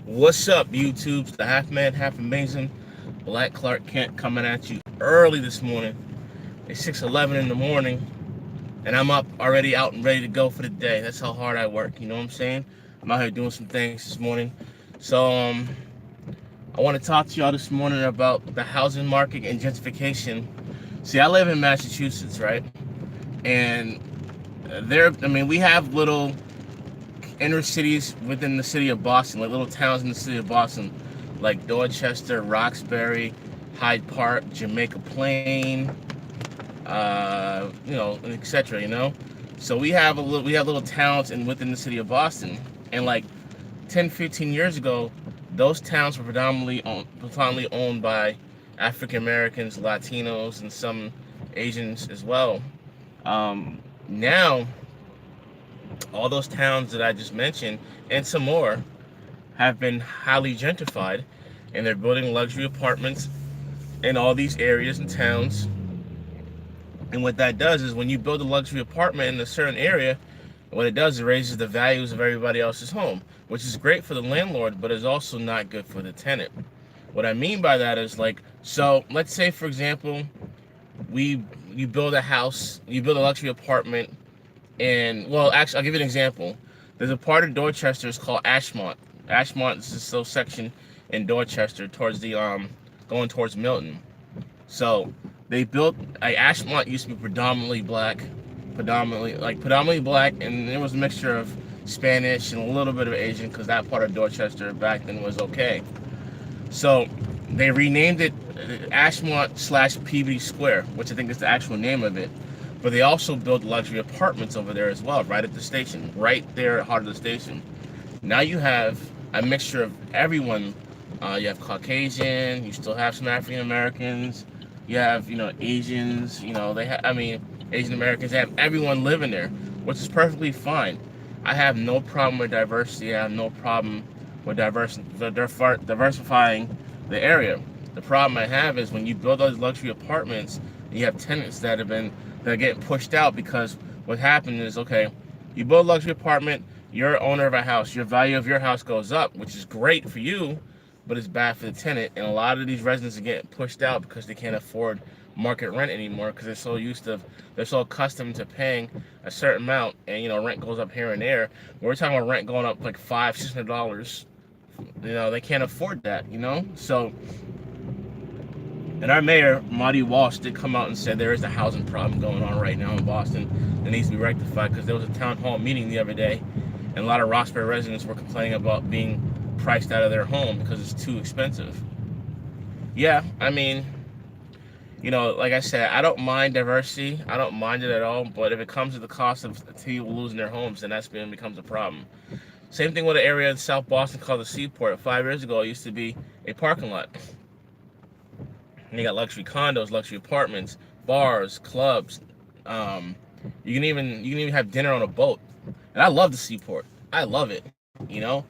What's up, YouTube's the half man, half amazing Black Clark Kent coming at you early this morning. It's 6:11 in the morning, and I'm up already out and ready to go for the day. That's how hard I work. You know what I'm saying? I'm out here doing some things this morning. So I want to talk to y'all this morning about the housing market and gentrification. See, I live in Massachusetts, right? And we have little inner cities within the city of Boston, like little towns in the city of Boston, like Dorchester, Roxbury, Hyde Park, Jamaica Plain, etc. So we have little towns within the city of Boston, and like 10, 15 years ago, those towns were predominantly owned by African Americans, Latinos, and some Asians as well. Now all those towns that I just mentioned and some more have been highly gentrified, and they're building luxury apartments in all these areas and towns. And what that does is when you build a luxury apartment in a certain area, what it does is it raises the values of everybody else's home, which is great for the landlord, but is also not good for the tenant. What I mean by that is so let's say, for example, we you build a house, you build a luxury apartment. And well, actually, I'll give you an example. There's a part of Dorchester it's called Ashmont. Ashmont is this little section in Dorchester towards the going towards Milton. So they built Ashmont used to be predominantly black, and there was a mixture of Spanish and a little bit of Asian because that part of Dorchester back then was okay. So they renamed it Ashmont / Peabody Square, which I think is the actual name of it. But they also built luxury apartments over there as well, right at the station, right there at the heart of the station. Now you have a mixture of everyone. You have Caucasian, you still have some African Americans, you have, Asians, Asian Americans, they have everyone living there, which is perfectly fine. I have no problem with diversity. I have no problem with diversifying the area. The problem I have is when you build those luxury apartments, and you have tenants that are getting pushed out because what happened is, okay, you build a luxury apartment, you're owner of a house, your value of your house goes up, which is great for you, but it's bad for the tenant. And a lot of these residents are getting pushed out because they can't afford market rent anymore because they're so accustomed to paying a certain amount, and rent goes up here and there. We're talking about rent going up like $500-$600. They can't afford that. So. And our mayor, Marty Walsh, did come out and said there is a housing problem going on right now in Boston that needs to be rectified, because there was a town hall meeting the other day, and a lot of Roxbury residents were complaining about being priced out of their home because it's too expensive. Yeah, like I said, I don't mind diversity. I don't mind it at all. But if it comes to the cost of people losing their homes, then that's when it becomes a problem. Same thing with an area in South Boston called the Seaport. 5 years ago, it used to be a parking lot. And you got luxury condos, luxury apartments, bars, clubs. You can even have dinner on a boat. And I love the Seaport. I love it. But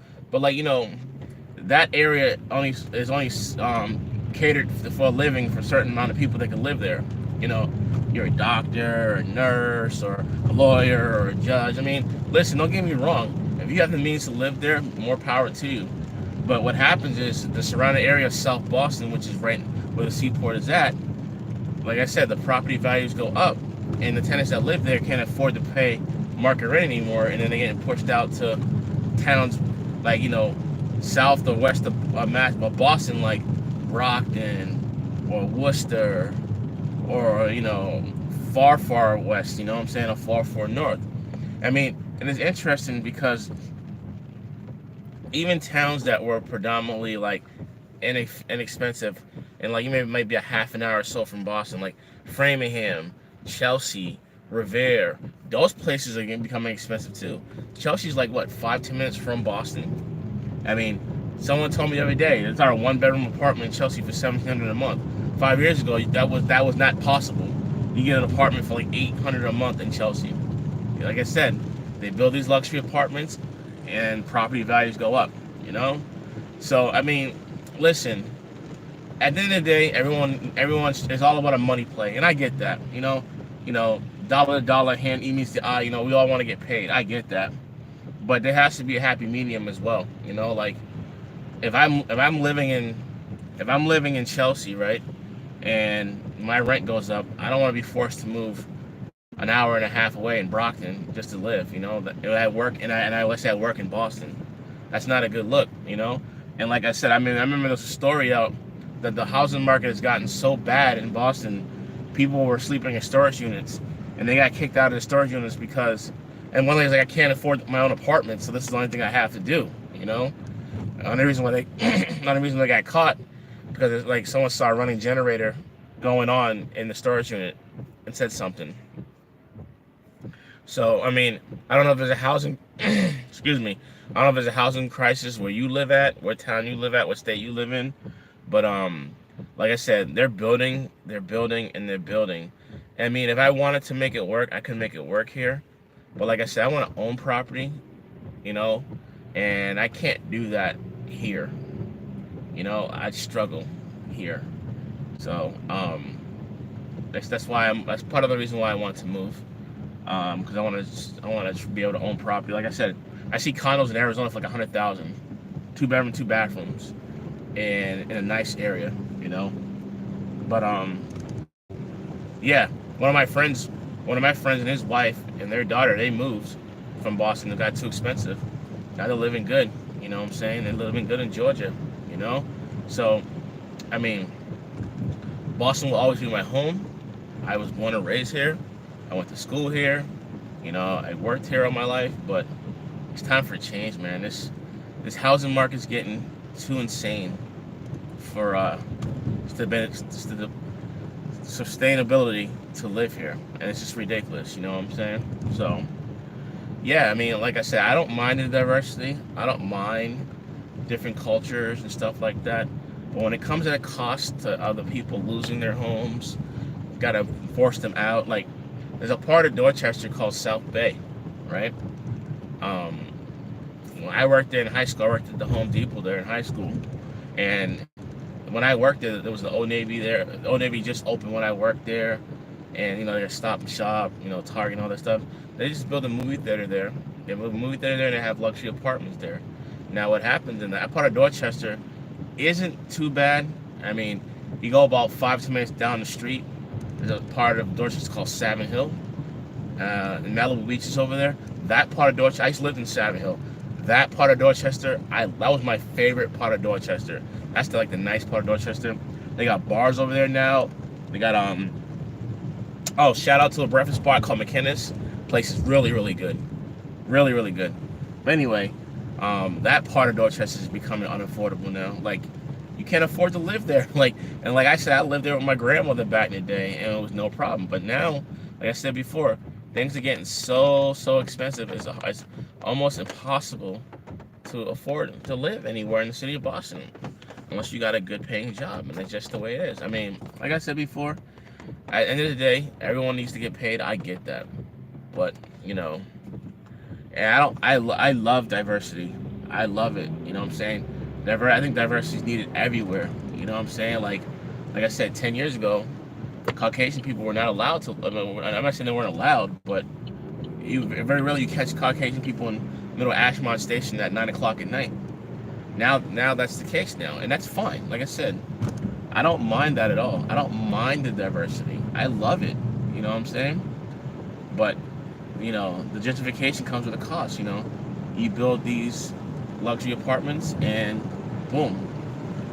that area is only catered for a living for a certain amount of people that can live there. You're a doctor, or a nurse, or a lawyer, or a judge. Listen, don't get me wrong. If you have the means to live there, more power to you. But what happens is the surrounding area of South Boston, which is right where the Seaport is at, like I said, the property values go up, and the tenants that live there can't afford to pay market rent anymore, and then they're getting pushed out to towns like, south or west of Boston, like Brockton or Worcester, or, far, far west, or far, far north. And it's interesting because even towns that were predominantly inexpensive, and you might be a half an hour or so from Boston, like Framingham, Chelsea, Revere, those places are becoming expensive too. Chelsea's like what, 5-10 minutes from Boston. Someone told me the other day there's our 1-bedroom apartment in Chelsea for $1,700 a month. 5 years ago, that was not possible. You get an apartment for like $800 a month in Chelsea. Like I said, they build these luxury apartments, and property values go up. So listen. At the end of the day, everyone's it's all about a money play, and I get that. Dollar to dollar, hand meets the eye. We all want to get paid. I get that, but there has to be a happy medium as well. if I'm living in Chelsea, right, and my rent goes up, I don't want to be forced to move an hour and a half away in Brockton just to live. You know, I work and I let's say I work in Boston. That's not a good look. You know, and like I said, I mean, I remember there's a story out that the housing market has gotten so bad in Boston, people were sleeping in storage units, and they got kicked out of the storage units because, and one thing is like I can't afford my own apartment, so this is the only thing I have to do. You know, another reason why they, another reason they got caught because it's like someone saw a running generator going on in the storage unit and said something. So I mean, I don't know if there's a housing, excuse me, I don't know if there's a housing crisis where you live at, what town you live at, what state you live in, but like I said, they're building, and they're building. I mean, if I wanted to make it work, I could make it work here. But like I said, I want to own property, you know, and I can't do that here. You know, I struggle here. So that's why that's part of the reason why I want to move. Because I want to be able to own property. Like I said, I see condos in Arizona for like 100,000, 2 bedroom, 2 bathrooms, and in a nice area, you know. But yeah, one of my friends and his wife and their daughter, they moved from Boston. It got too expensive. Now they're living good. You know what I'm saying? They're living good in Georgia. You know, so I mean, Boston will always be my home. I was born and raised here. I went to school here. You know, I worked here all my life, but it's time for a change, man. This housing market's getting too insane for sustainability to live here, and it's just ridiculous. You know what I'm saying? So, yeah, I mean, like I said, I don't mind the diversity. I don't mind different cultures and stuff like that. But when it comes at a cost to other people losing their homes, gotta force them out. Like, there's a part of Dorchester called South Bay, right? Um, when I worked there in high school, I worked at the Home Depot there in high school, and when I worked there was the Old Navy there. The Old Navy just opened when I worked there, and you know, there's Stop and Shop, you know, Target and all that stuff. They just built a movie theater there. They built a movie theater there, and they have luxury apartments there. Now, what happens in that part of Dorchester isn't too bad. I mean, you go about 5 to 10 minutes down the street. There's a part of Dorchester called Savin Hill. And Malibu Beach is over there. That part of Dorchester, I used to live in Savin Hill. That part of Dorchester, that was my favorite part of Dorchester. That's the nice part of Dorchester. They got bars over there now. They got oh, shout out to a breakfast spot called McKinnis. Place is really, really good. Really, really good. But anyway, that part of Dorchester is becoming unaffordable now. Like, you can't afford to live there. Like I said, I lived there with my grandmother back in the day, and it was no problem. But now, like I said before, things are getting so expensive. It's almost impossible to afford to live anywhere in the city of Boston unless you got a good paying job, and that's just the way it is. I mean, like I said before, at the end of the day, everyone needs to get paid. I get that, but you know, and I love diversity. I love it. You know what I'm saying? I think diversity is needed everywhere. You know what I'm saying? Like I said, 10 years ago, Caucasian people were not allowed to. I'm not saying they weren't allowed, but very rarely you catch Caucasian people in middle of Ashmont Station at 9 o'clock at night. Now that's the case now, and that's fine. Like I said, I don't mind that at all. I don't mind the diversity. I love it. You know what I'm saying? But you know, the gentrification comes with a cost. You know, you build these luxury apartments, and boom,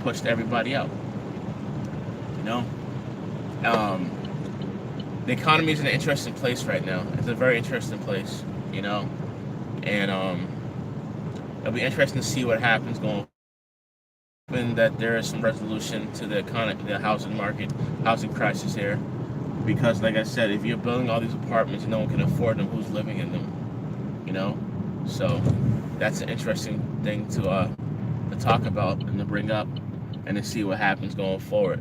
pushed everybody out. You know, the economy is in an interesting place right now. It's a very interesting place. You know, and it'll be interesting to see what happens going. Hoping that there is some resolution to the economy, the housing market, housing crisis here. Because, like I said, if you're building all these apartments and no one can afford them, who's living in them? You know, so that's an interesting thing to talk about and to bring up and to see what happens going forward.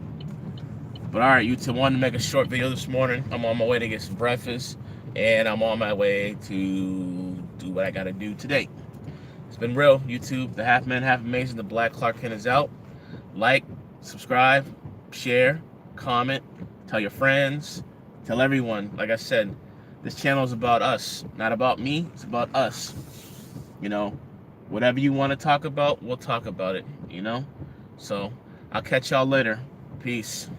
But all right, YouTube, wanted to make a short video this morning. I'm on my way to get some breakfast, and I'm on my way to do what I gotta do today. It's been real, YouTube. The Half Man, Half Amazing, the Black Clark Kent is out. Like, subscribe, share, comment, tell your friends, tell everyone. Like I said, this channel is about us, not about me. It's about us. You know, Whatever you want to talk about, we'll talk about it, you know? So I'll catch y'all later. Peace.